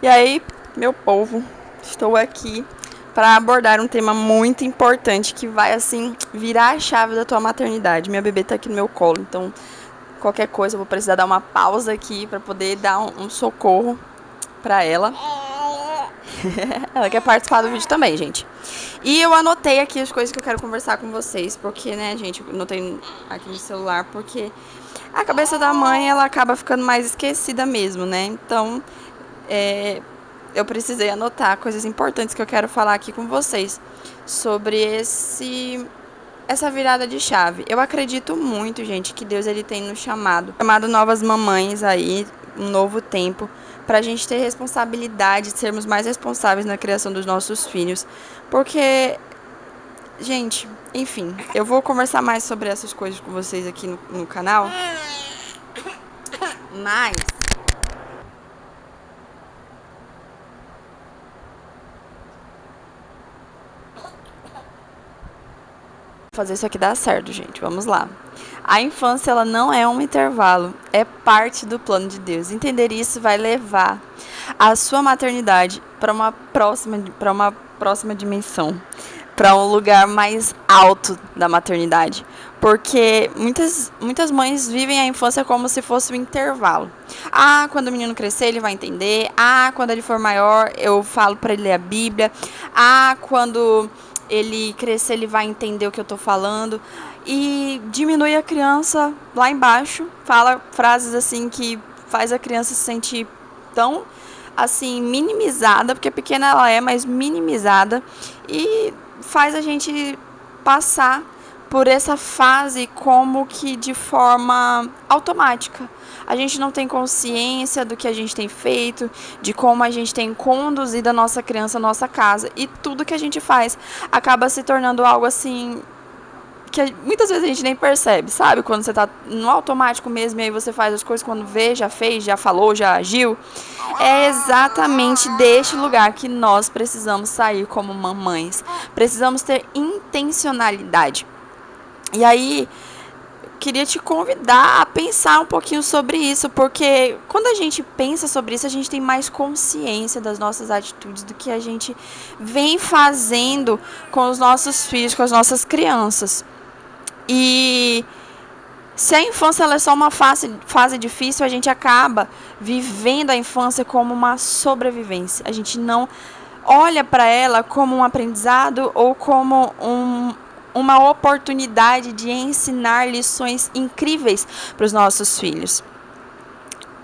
E aí, meu povo, estou aqui para abordar um tema muito importante que vai, assim, virar a chave da tua maternidade. Minha bebê tá aqui no meu colo, então qualquer coisa eu vou precisar dar uma pausa aqui para poder dar um socorro para ela. Ela quer participar do vídeo também, gente. E eu anotei aqui as coisas que eu quero conversar com vocês, porque, né, gente, eu anotei aqui no celular, porque a cabeça da mãe, ela acaba ficando mais esquecida mesmo, né? Então, eu precisei anotar coisas importantes que eu quero falar aqui com vocês sobre essa virada de chave. Eu acredito muito, gente, que Deus ele tem nos chamado novas mamães aí, um novo tempo, pra gente ter responsabilidade, de sermos mais responsáveis na criação dos nossos filhos. Porque, gente, enfim, eu vou conversar mais sobre essas coisas com vocês aqui no canal. Mas fazer isso aqui dar certo, gente. Vamos lá. A infância, ela não é um intervalo, é parte do plano de Deus. Entender isso vai levar a sua maternidade para uma próxima dimensão, para um lugar mais alto da maternidade. Porque muitas mães vivem a infância como se fosse um intervalo. Ah, quando o menino crescer, ele vai entender. Ah, quando ele for maior, eu falo para ele ler a Bíblia. Ah, quando ele crescer, ele vai entender o que eu tô falando. E diminui a criança lá embaixo, fala frases assim que faz a criança se sentir tão assim minimizada, porque pequena ela é, mas minimizada, e faz a gente passar por essa fase como que de forma automática. A gente não tem consciência do que a gente tem feito, de como a gente tem conduzido a nossa criança à nossa casa. E tudo que a gente faz acaba se tornando algo assim que muitas vezes a gente nem percebe, sabe? Quando você tá no automático mesmo e aí você faz as coisas quando vê, já fez, já falou, já agiu. É exatamente deste lugar que nós precisamos sair como mamães. Precisamos ter intencionalidade. E aí, queria te convidar a pensar um pouquinho sobre isso, porque quando a gente pensa sobre isso, a gente tem mais consciência das nossas atitudes, do que a gente vem fazendo com os nossos filhos, com as nossas crianças. E se a infância ela é só uma fase difícil, a gente acaba vivendo a infância como uma sobrevivência. A gente não olha para ela como um aprendizado ou como uma oportunidade de ensinar lições incríveis para os nossos filhos.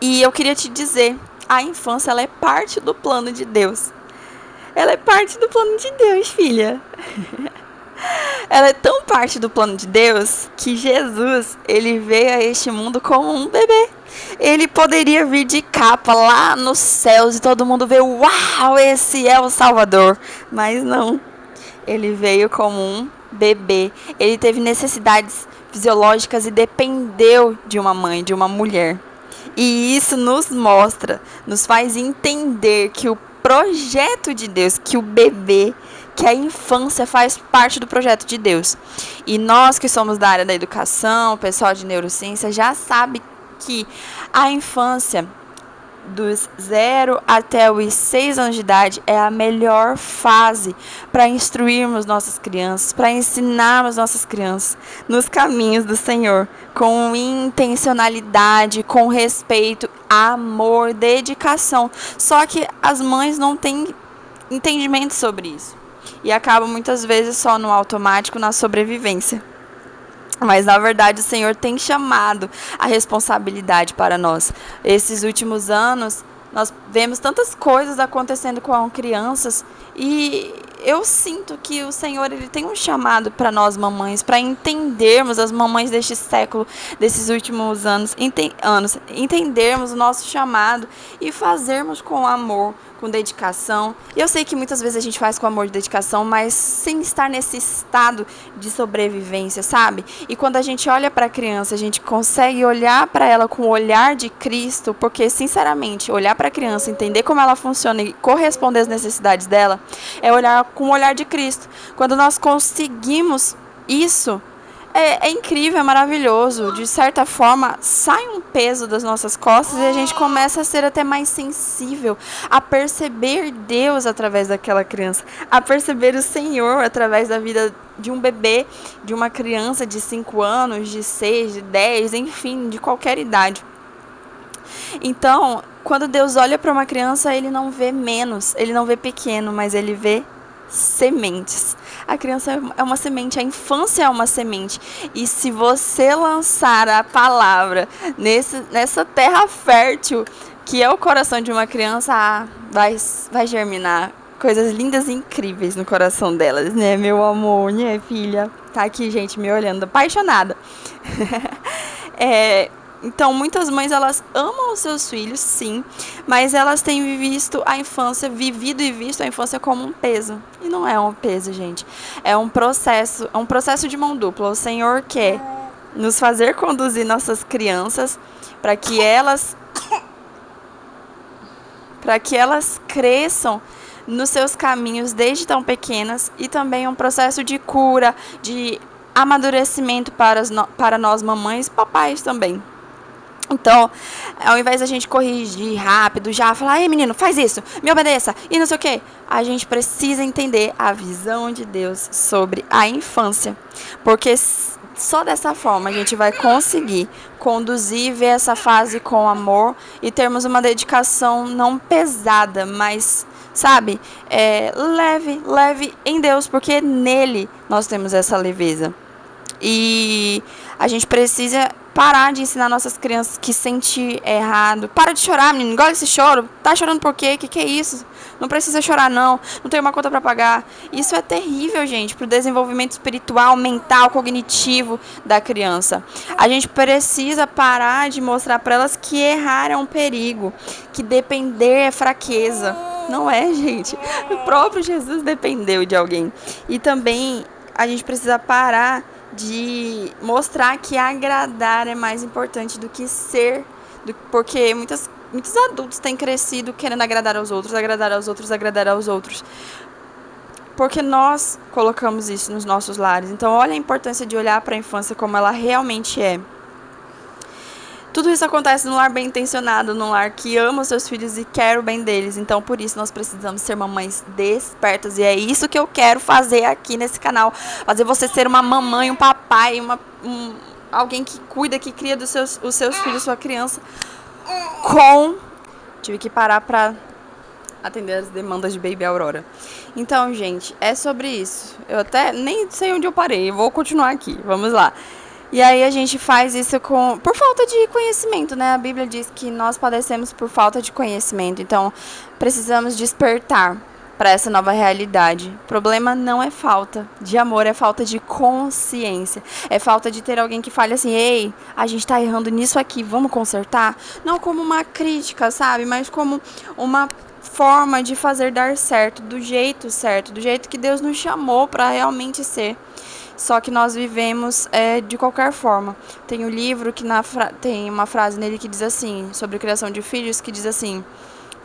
E eu queria te dizer, a infância ela é parte do plano de Deus. Ela é parte do plano de Deus, filha. Ela é tão parte do plano de Deus que Jesus, ele veio a este mundo como um bebê. Ele poderia vir de capa lá nos céus e todo mundo vê, uau, esse é o Salvador. Mas não, ele veio como um bebê. Ele teve necessidades fisiológicas e dependeu de uma mãe, de uma mulher. E isso nos mostra, nos faz entender que o projeto de Deus, que o bebê, que a infância faz parte do projeto de Deus. E nós que somos da área da educação, o pessoal de neurociência, já sabe que a infância dos 0 até os 6 anos de idade é a melhor fase para instruirmos nossas crianças, para ensinarmos nossas crianças nos caminhos do Senhor, com intencionalidade, com respeito, amor, dedicação. Só que as mães não têm entendimento sobre isso e acabam muitas vezes só no automático, na sobrevivência. Mas, na verdade, o Senhor tem chamado a responsabilidade para nós. Esses últimos anos, nós vemos tantas coisas acontecendo com crianças e eu sinto que o Senhor ele tem um chamado para nós mamães, para entendermos, as mamães deste século, desses últimos anos, entendermos o nosso chamado e fazermos com amor, com dedicação. E eu sei que muitas vezes a gente faz com amor e dedicação, mas sem estar nesse estado de sobrevivência, sabe? E quando a gente olha para a criança, a gente consegue olhar para ela com o olhar de Cristo, porque, sinceramente, olhar para a criança, entender como ela funciona e corresponder às necessidades dela, é olhar com o olhar de Cristo. Quando nós conseguimos isso, é incrível, é maravilhoso. De certa forma, sai um peso das nossas costas e a gente começa a ser até mais sensível a perceber Deus através daquela criança, a perceber o Senhor através da vida de um bebê, de uma criança de 5 anos, de 6, de 10, enfim, de qualquer idade. Então, quando Deus olha para uma criança, ele não vê menos, ele não vê pequeno, mas ele vê sementes. A criança é uma semente, a infância é uma semente. E se você lançar a palavra nessa terra fértil, que é o coração de uma criança, vai germinar coisas lindas e incríveis no coração delas, né, meu amor, né, filha? Tá aqui, gente, me olhando, apaixonada. Então, muitas mães, elas amam os seus filhos, sim, mas elas têm vivido e visto a infância como um peso. E não é um peso, gente. É um processo de mão dupla. O Senhor quer nos fazer conduzir nossas crianças para que elas cresçam nos seus caminhos desde tão pequenas, e também um processo de cura, de amadurecimento para nós mamães e papais também. Então, ao invés da gente corrigir rápido, já falar, ei menino, faz isso, me obedeça, e não sei o que, a gente precisa entender a visão de Deus sobre a infância. Porque só dessa forma a gente vai conseguir conduzir e ver essa fase com amor e termos uma dedicação não pesada, mas, sabe, leve em Deus, porque nele nós temos essa leveza. E a gente precisa parar de ensinar nossas crianças que sentir é errado. Para de chorar, menino, engole esse choro. Tá chorando por quê? Que é isso? Não precisa chorar, não. Não tem uma conta para pagar. Isso é terrível, gente, pro desenvolvimento espiritual, mental, cognitivo da criança. A gente precisa parar de mostrar para elas que errar é um perigo, que depender é fraqueza. Não é, gente. O próprio Jesus dependeu de alguém. E também a gente precisa parar de mostrar que agradar é mais importante do que ser, porque muitos adultos têm crescido querendo agradar aos outros, porque nós colocamos isso nos nossos lares. Então, olha a importância de olhar para a infância como ela realmente é. Tudo isso acontece num lar bem intencionado, num lar que ama os seus filhos e quer o bem deles. Então, por isso, nós precisamos ser mamães despertas. E é isso que eu quero fazer aqui nesse canal. Fazer você ser uma mamãe, um papai, alguém que cuida, que cria os seus filhos, sua criança. Tive que parar para atender as demandas de Baby Aurora. Então, gente, é sobre isso. Eu até nem sei onde eu parei. Eu vou continuar aqui. Vamos lá. E aí a gente faz isso por falta de conhecimento, né? A Bíblia diz que nós padecemos por falta de conhecimento. Então, precisamos despertar para essa nova realidade. O problema não é falta de amor, é falta de consciência. É falta de ter alguém que fale assim, ei, a gente tá errando nisso aqui, vamos consertar? Não como uma crítica, sabe? Mas como uma forma de fazer dar certo, do jeito que Deus nos chamou para realmente ser. Só que nós vivemos de qualquer forma. Tem um livro que tem uma frase nele que diz assim, sobre a criação de filhos, que diz assim,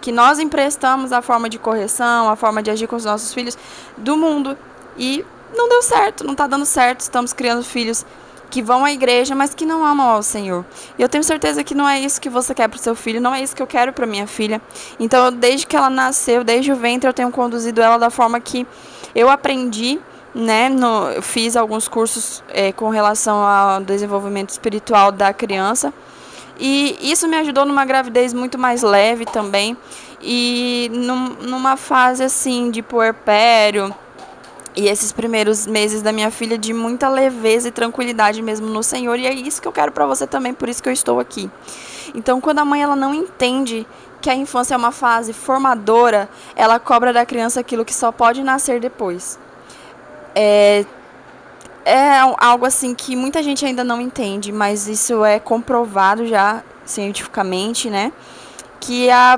que nós emprestamos a forma de correção, a forma de agir com os nossos filhos do mundo. E não deu certo, não está dando certo. Estamos criando filhos que vão à igreja, mas que não amam ao Senhor. E eu tenho certeza que não é isso que você quer para o seu filho, não é isso que eu quero para minha filha. Então, desde que ela nasceu, desde o ventre, eu tenho conduzido ela da forma que eu aprendi, né? Eu fiz alguns cursos com relação ao desenvolvimento espiritual da criança. E isso me ajudou numa gravidez muito mais leve também. E numa fase assim de puerpério. E esses primeiros meses da minha filha de muita leveza e tranquilidade mesmo no Senhor. E é isso que eu quero para você também, por isso que eu estou aqui. Então, quando a mãe ela não entende que a infância é uma fase formadora, ela cobra da criança aquilo que só pode nascer depois. É algo assim que muita gente ainda não entende, mas isso é comprovado já cientificamente, né? Que a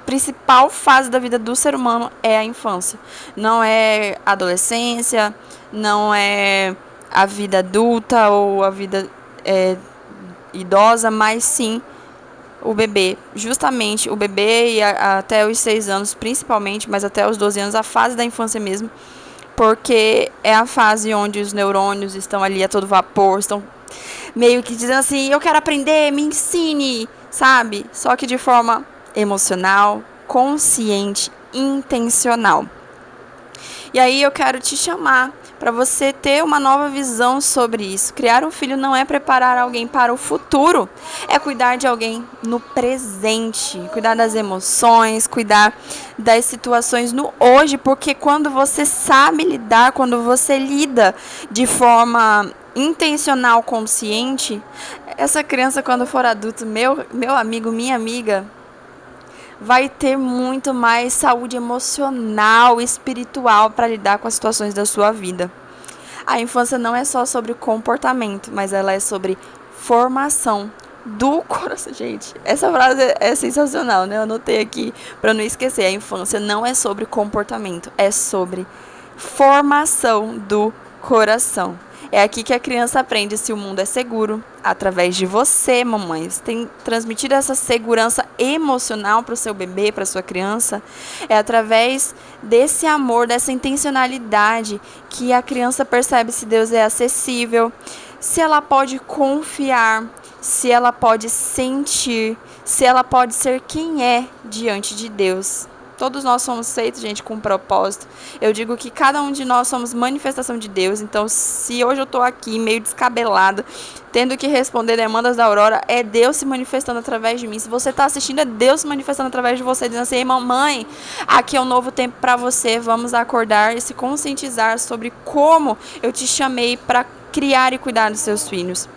principal fase da vida do ser humano é a infância. Não é a adolescência, não é a vida adulta ou a vida idosa, mas sim o bebê. Justamente o bebê e até os 6 anos, principalmente, mas até os 12 anos, a fase da infância mesmo. porque é a fase onde os neurônios estão ali a todo vapor, estão meio que dizendo assim, eu quero aprender, me ensine, sabe? Só que de forma emocional, consciente, intencional. E aí eu quero te chamar para você ter uma nova visão sobre isso. Criar um filho não é preparar alguém para o futuro, é cuidar de alguém no presente, cuidar das emoções, cuidar das situações no hoje, porque quando você sabe lidar, quando você lida de forma intencional, consciente, essa criança quando for adulto, meu amigo, minha amiga, vai ter muito mais saúde emocional, espiritual para lidar com as situações da sua vida. A infância não é só sobre comportamento, mas ela é sobre formação do coração. Gente, essa frase é sensacional, né? Eu anotei aqui para não esquecer. A infância não é sobre comportamento, é sobre formação do coração. É aqui que a criança aprende se o mundo é seguro, através de você, mamães. Tem transmitido essa segurança emocional para o seu bebê, para a sua criança. É através desse amor, dessa intencionalidade, que a criança percebe se Deus é acessível, se ela pode confiar, se ela pode sentir, se ela pode ser quem é diante de Deus. Todos nós somos feitos, gente, com um propósito. Eu digo que cada um de nós somos manifestação de Deus. Então, se hoje eu estou aqui meio descabelada, tendo que responder demandas da Aurora, é Deus se manifestando através de mim. Se você está assistindo, é Deus se manifestando através de você, dizendo assim, ei, mamãe, aqui é um novo tempo para você. Vamos acordar e se conscientizar sobre como eu te chamei para criar e cuidar dos seus filhos.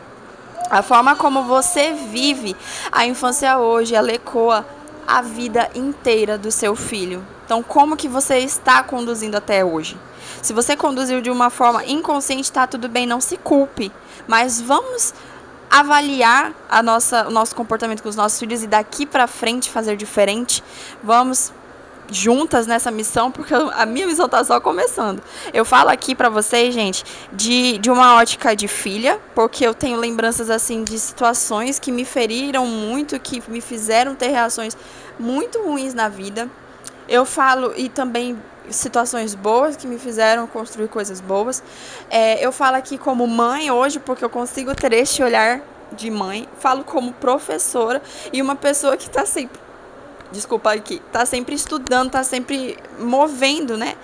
A forma como você vive a infância hoje, ela ecoa a vida inteira do seu filho. Então, como que você está conduzindo até hoje? Se você conduziu de uma forma inconsciente, tá tudo bem, não se culpe. Mas vamos avaliar o nosso comportamento com os nossos filhos e daqui para frente fazer diferente. Vamos juntas nessa missão, porque a minha missão tá só começando. Eu falo aqui pra vocês, gente, de uma ótica de filha, porque eu tenho lembranças assim de situações que me feriram muito, que me fizeram ter reações muito ruins na vida. Eu falo, e também situações boas que me fizeram construir coisas boas. Eu falo aqui como mãe hoje, porque eu consigo ter este olhar de mãe. Falo como professora e uma pessoa que tá sempre tá sempre estudando, tá sempre movendo, né?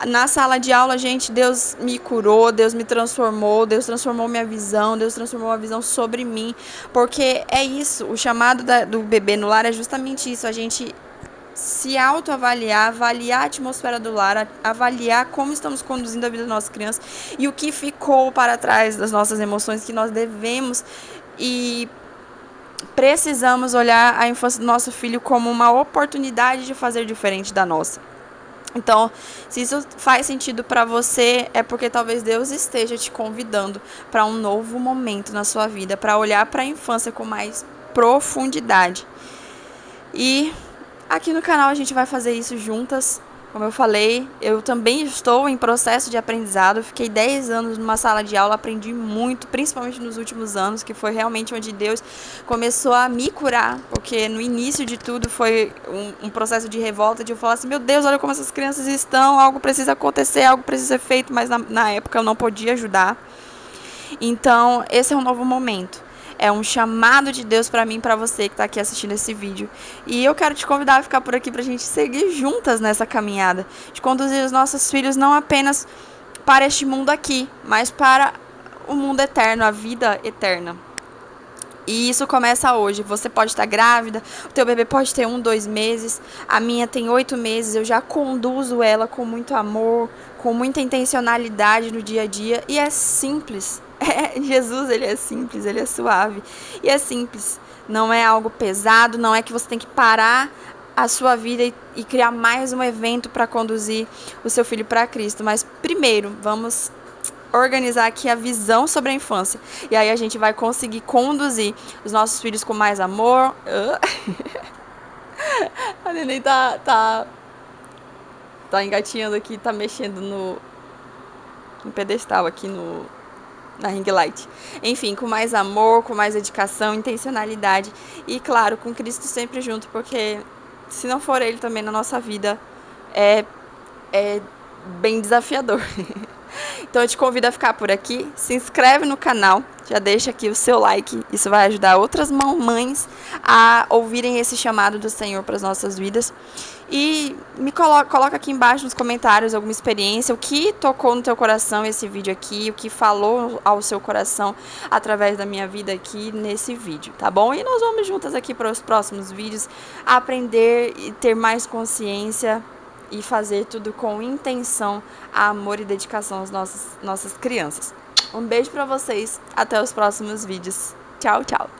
Na sala de aula, gente, Deus me curou, Deus me transformou, Deus transformou minha visão, Deus transformou a visão sobre mim, porque é isso, o chamado do bebê no lar é justamente isso, a gente se autoavaliar, avaliar a atmosfera do lar, avaliar como estamos conduzindo a vida das nossas crianças e o que ficou para trás das nossas emoções que nós devemos e precisamos olhar a infância do nosso filho como uma oportunidade de fazer diferente da nossa. Então, se isso faz sentido para você, é porque talvez Deus esteja te convidando para um novo momento na sua vida, para olhar para a infância com mais profundidade. E aqui no canal a gente vai fazer isso juntas. Como eu falei, eu também estou em processo de aprendizado. Fiquei 10 anos numa sala de aula, aprendi muito, principalmente nos últimos anos, que foi realmente onde Deus começou a me curar, porque no início de tudo foi um processo de revolta, de eu falar assim, meu Deus, olha como essas crianças estão, algo precisa acontecer, algo precisa ser feito, mas na época eu não podia ajudar. Então, esse é um novo momento. É um chamado de Deus para mim e para você que está aqui assistindo esse vídeo. E eu quero te convidar a ficar por aqui para a gente seguir juntas nessa caminhada. De conduzir os nossos filhos não apenas para este mundo aqui, mas para o mundo eterno, a vida eterna. E isso começa hoje. Você pode estar grávida, o teu bebê pode ter 1, 2 meses. A minha tem 8 meses, eu já conduzo ela com muito amor, com muita intencionalidade no dia a dia. E é simples. Jesus, ele é simples, ele é suave. E é simples. Não é algo pesado, não é que você tem que parar a sua vida e criar mais um evento para conduzir o seu filho para Cristo. Mas primeiro, vamos organizar aqui a visão sobre a infância. E aí a gente vai conseguir conduzir os nossos filhos com mais amor. A neném tá engatinhando aqui, tá mexendo no pedestal aqui na ring light. Enfim, com mais amor, com mais dedicação, intencionalidade e, claro, com Cristo sempre junto, porque se não for Ele também na nossa vida, é bem desafiador. Então eu te convido a ficar por aqui, se inscreve no canal, já deixa aqui o seu like, isso vai ajudar outras mamães a ouvirem esse chamado do Senhor para as nossas vidas. E me coloca aqui embaixo nos comentários alguma experiência, o que tocou no teu coração esse vídeo aqui, o que falou ao seu coração através da minha vida aqui nesse vídeo, tá bom? E nós vamos juntas aqui para os próximos vídeos aprender e ter mais consciência e fazer tudo com intenção, amor e dedicação às nossas crianças. Um beijo pra vocês, até os próximos vídeos. Tchau, tchau!